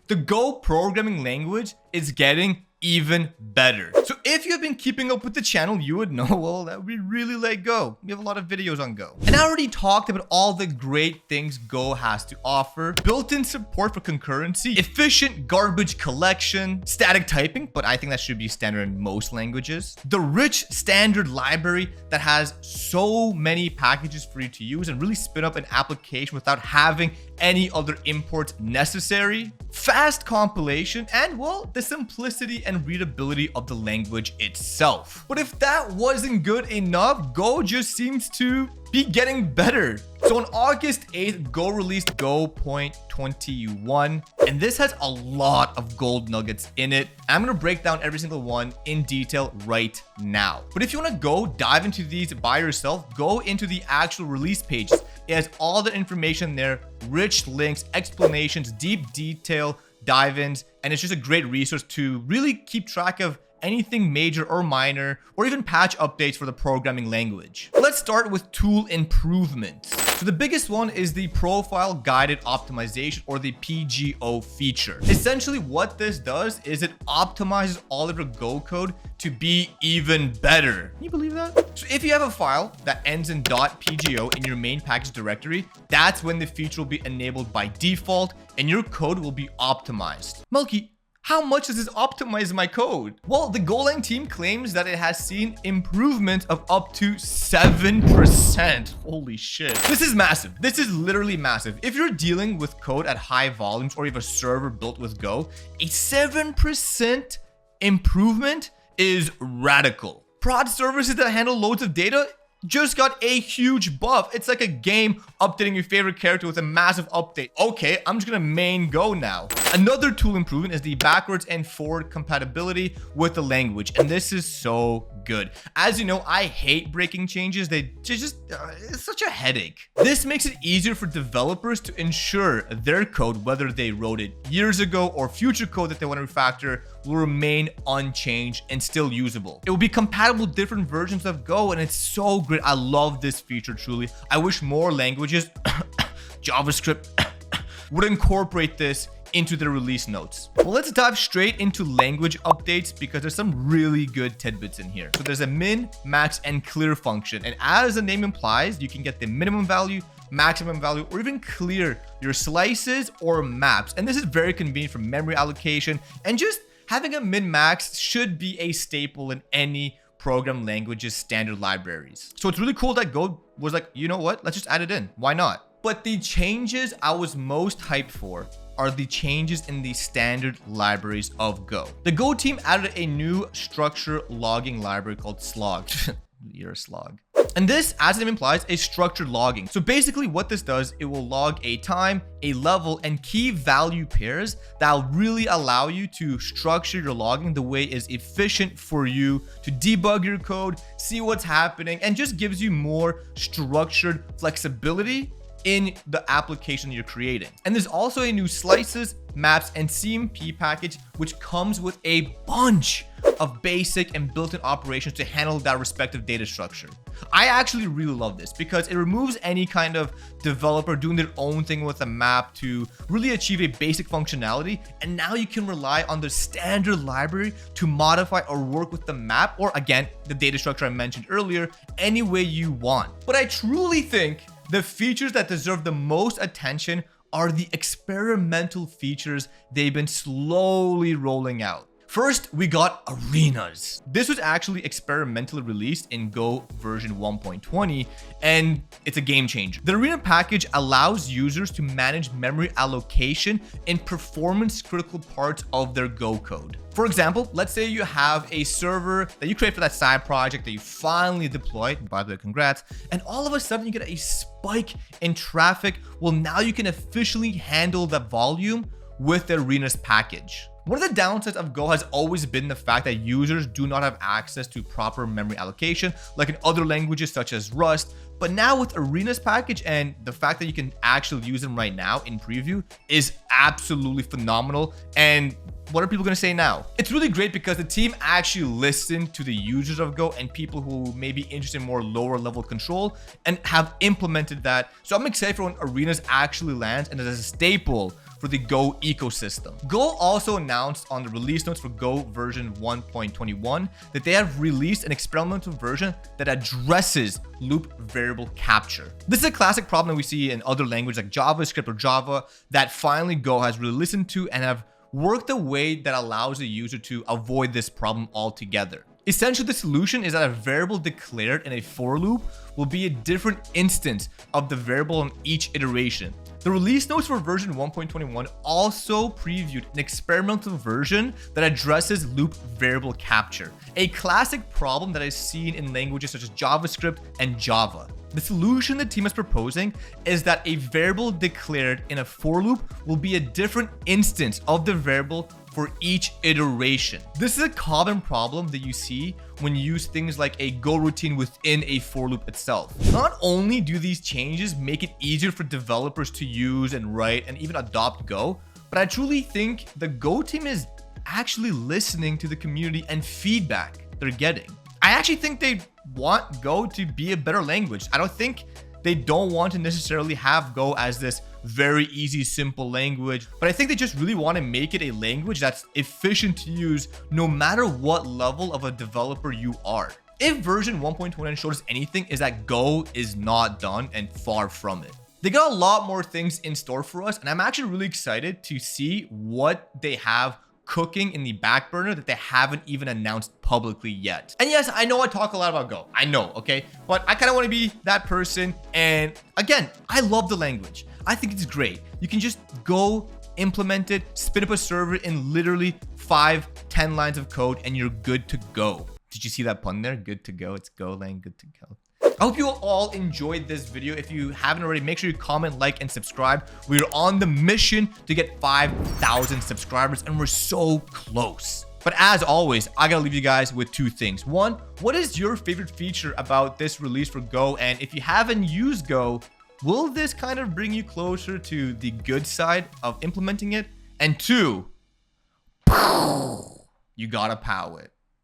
The Go programming language is getting even better. So if you have been keeping up with the channel, you would know, well, that we really like Go. We have a lot of videos on Go. And I already talked about all the great things Go has to offer. Built-in support for concurrency, efficient garbage collection, static typing, but I think that should be standard in most languages. The rich standard library that has so many packages for you to use and really spin up an application without having any other imports necessary. Fast compilation, and well, the simplicity and readability of the language itself. But if that wasn't good enough, Go just seems to be getting better. So on August 8th, Go released Go.21, and this has a lot of gold nuggets in it. I'm gonna break down every single one in detail right now. But if you wanna go dive into these by yourself, go into the actual release pages. It has all the information there, rich links, explanations, deep detail, dive-ins, and it's just a great resource to really keep track of anything major or minor, or even patch updates for the programming language. Let's start with tool improvements. So the biggest one is the profile guided optimization, or the PGO feature. Essentially what this does is it optimizes all of your Go code to be even better. Can you believe that? So if you have a file that ends in .pgo in your main package directory, that's when the feature will be enabled by default and your code will be optimized. Melky, how much does this optimize my code? Well, the Golang team claims that it has seen improvement of up to 7%. Holy shit. This is massive. This is literally massive. If you're dealing with code at high volumes or you have a server built with Go, a 7% improvement is radical. Prod services that handle loads of data just got a huge buff. It's like a game updating your favorite character with a massive update. Okay, I'm just gonna main Go now. Another tool improvement is the backwards and forward compatibility with the language, and this is so good. As you know, I hate breaking changes. It's such a headache. This makes it easier for developers to ensure their code, whether they wrote it years ago or future code that they want to refactor, will remain unchanged and still usable. It will be compatible with different versions of Go, and it's so great. I love this feature, truly. I wish more languages, JavaScript, would incorporate this into their release notes. Well, let's dive straight into language updates because there's some really good tidbits in here. So there's a min, max, and clear function. And as the name implies, you can get the minimum value, maximum value, or even clear your slices or maps. And this is very convenient for memory allocation, and just having a min-max should be a staple in any program language's standard libraries. So it's really cool that Go was like, you know what? Let's just add it in. Why not? But the changes I was most hyped for are the changes in the standard libraries of Go. The Go team added a new structure logging library called slog. You're a slog. And this, as the name implies, is structured logging. So basically what this does, it will log a time, a level, and key value pairs that will really allow you to structure your logging the way is efficient for you to debug your code, see what's happening, and just gives you more structured flexibility in the application you're creating. And there's also a new slices, maps, and CMP package, which comes with a bunch of basic and built-in operations to handle that respective data structure. I actually really love this because it removes any kind of developer doing their own thing with a map to really achieve a basic functionality. And now you can rely on the standard library to modify or work with the map, or again, the data structure I mentioned earlier, any way you want. But I truly think the features that deserve the most attention are the experimental features they've been slowly rolling out. First, we got arenas. This was actually experimentally released in Go version 1.20, and it's a game changer. The arena package allows users to manage memory allocation in performance critical parts of their Go code. For example, let's say you have a server that you create for that side project that you finally deployed, by the way, congrats, and all of a sudden you get a spike in traffic. Well, now you can officially handle that volume with the arenas package. One of the downsides of Go has always been the fact that users do not have access to proper memory allocation like in other languages such as Rust. But now with Arenas package and the fact that you can actually use them right now in preview is absolutely phenomenal. And what are people going to say now? It's really great because the team actually listened to the users of Go and people who may be interested in more lower level control and have implemented that. So I'm excited for when Arenas actually lands and as a staple for the Go ecosystem. Go also announced on the release notes for Go version 1.21 that they have released an experimental version that addresses loop variable capture. This is a classic problem that we see in other languages like JavaScript or Java that finally Go has really listened to and have worked a way that allows the user to avoid this problem altogether. Essentially, the solution is that a variable declared in a for loop will be a different instance of the variable in each iteration. The release notes for version 1.21 also previewed an experimental version that addresses loop variable capture, a classic problem that is seen in languages such as JavaScript and Java. The solution the team is proposing is that a variable declared in a for loop will be a different instance of the variable for each iteration. This is a common problem that you see when you use things like a Go routine within a for loop itself. Not only do these changes make it easier for developers to use and write and even adopt Go, but I truly think the Go team is actually listening to the community and feedback they're getting. I actually think they want Go to be a better language. I don't think they don't want to necessarily have Go as this very easy, simple language, but I think they just really want to make it a language that's efficient to use no matter what level of a developer you are. If version 1.29 showed us anything, is that Go is not done and far from it. They got a lot more things in store for us, and I'm actually really excited to see what they have cooking in the back burner that they haven't even announced publicly yet. And yes, I know I talk a lot about Go. I know, okay? But I kind of want to be that person. And again, I love the language. I think it's great. You can just go implement it, spin up a server in literally 5-10 lines of code, and you're good to go. Did you see that pun there? Good to go. It's Golang, good to go. I hope you all enjoyed this video. If you haven't already, make sure you comment, like, and subscribe. We're on the mission to get 5,000 subscribers, and we're so close. But as always, I gotta leave you guys with two things. One, what is your favorite feature about this release for Go? And if you haven't used Go, will this kind of bring you closer to the good side of implementing it? And two, you gotta pow it.